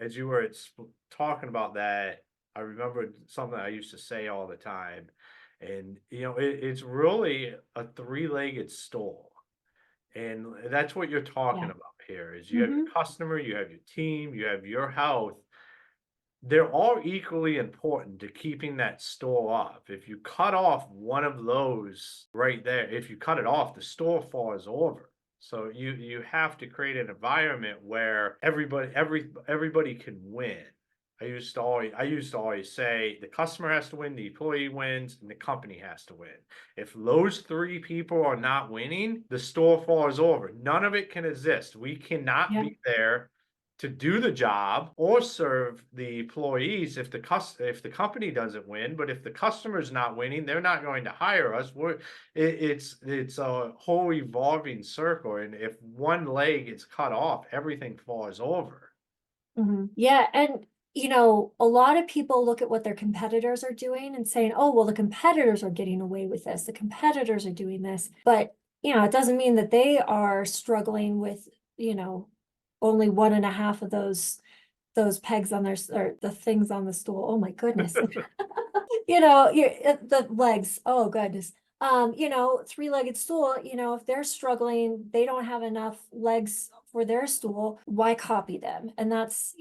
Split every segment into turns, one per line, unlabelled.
as you were talking about that, I remembered something I used to say all the time, and it's really a three-legged stool, and that's what you're talking
Yeah.
about here. Is you have
Hmm.
your customer, you have your team, you have your health. They're all equally important to keeping that store up. If you cut off one of those right there, if you cut it off, the store falls over. So you have to create an environment where everybody can win. I used to always say the customer has to win, the employee wins, and the company has to win. If those three people are not winning, the store falls over. None of it can exist. We cannot
Yeah.
be there to do the job or serve the employees if the company doesn't win. But if the customer's not winning, they're not going to hire us. It's a whole evolving circle, and if one leg is cut off, everything falls over.
Yeah. And, a lot of people look at what their competitors are doing and saying, oh, well, the competitors are getting away with this. The competitors are doing this. But, it doesn't mean that they are struggling with, only one and a half of those pegs on or the things on the stool. Oh my goodness. The legs. Oh goodness. Three-legged stool, if they're struggling, they don't have enough legs for their stool, why copy them? And that's,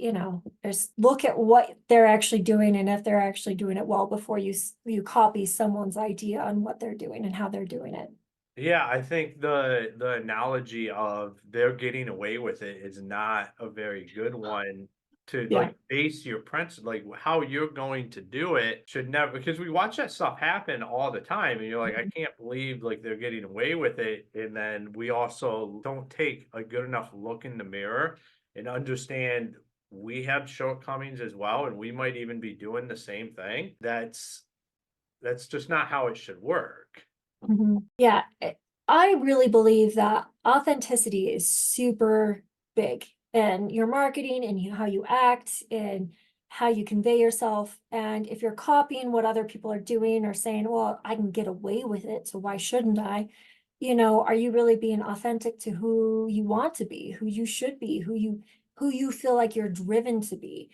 just look at what they're actually doing and if they're actually doing it well before you copy someone's idea on what they're doing and how they're doing it.
Yeah, I think the analogy of they're getting away with it is not a very good one to
Yeah.
like base your principle, like how you're going to do it should never, because we watch that stuff happen all the time and you're like, I
Mhm.
can't believe like they're getting away with it. And then we also don't take a good enough look in the mirror and understand we have shortcomings as well, and we might even be doing the same thing. That's just not how it should work.
Yeah, I really believe that authenticity is super big in your marketing and how you act and how you convey yourself. And if you're copying what other people are doing or saying, well, I can get away with it, so why shouldn't I? Are you really being authentic to who you want to be, who you should be, who you feel like you're driven to be?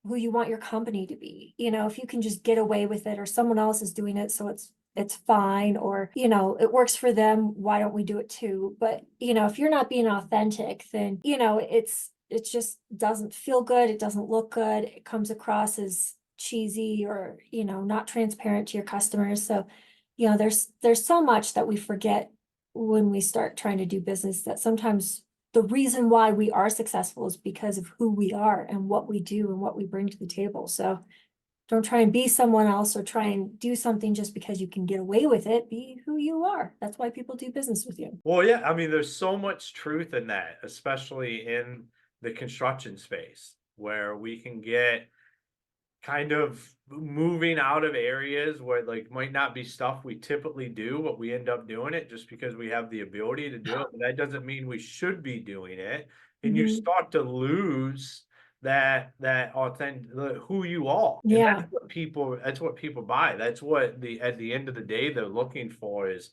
Who you want your company to be. If you can just get away with it or someone else is doing it, so it's fine, or it works for them, why don't we do it too? But if you're not being authentic, then it just doesn't feel good, it doesn't look good, it comes across as cheesy or not transparent to your customers. So there's so much that we forget when we start trying to do business, that sometimes the reason why we are successful is because of who we are and what we do and what we bring to the table. So don't try and be someone else or try and do something just because you can get away with it. Be who you are. That's why people do business with you.
Well, yeah, I mean, there's so much truth in that, especially in the construction space, where we can get kind of moving out of areas where like might not be stuff we typically do, but we end up doing it just because we have the ability to do it. But that doesn't mean we should be doing it. And you
Mhm.
start to lose that authentic who you are. And
Yeah.
that's what people buy. That's what at the end of the day they're looking for is,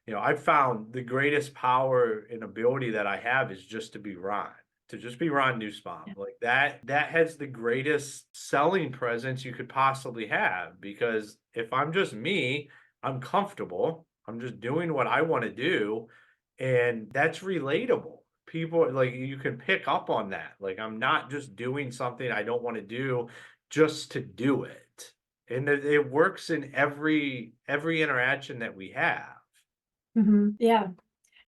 I've found the greatest power and ability that I have is just to be Ron, to just be Ron Nussbaum. Like that has the greatest selling presence you could possibly have, because if I'm just me, I'm comfortable. I'm just doing what I want to do, and that's relatable. People like you can pick up on that. Like I'm not just doing something I don't want to do just to do it. And it works in every interaction that we have.
Yeah.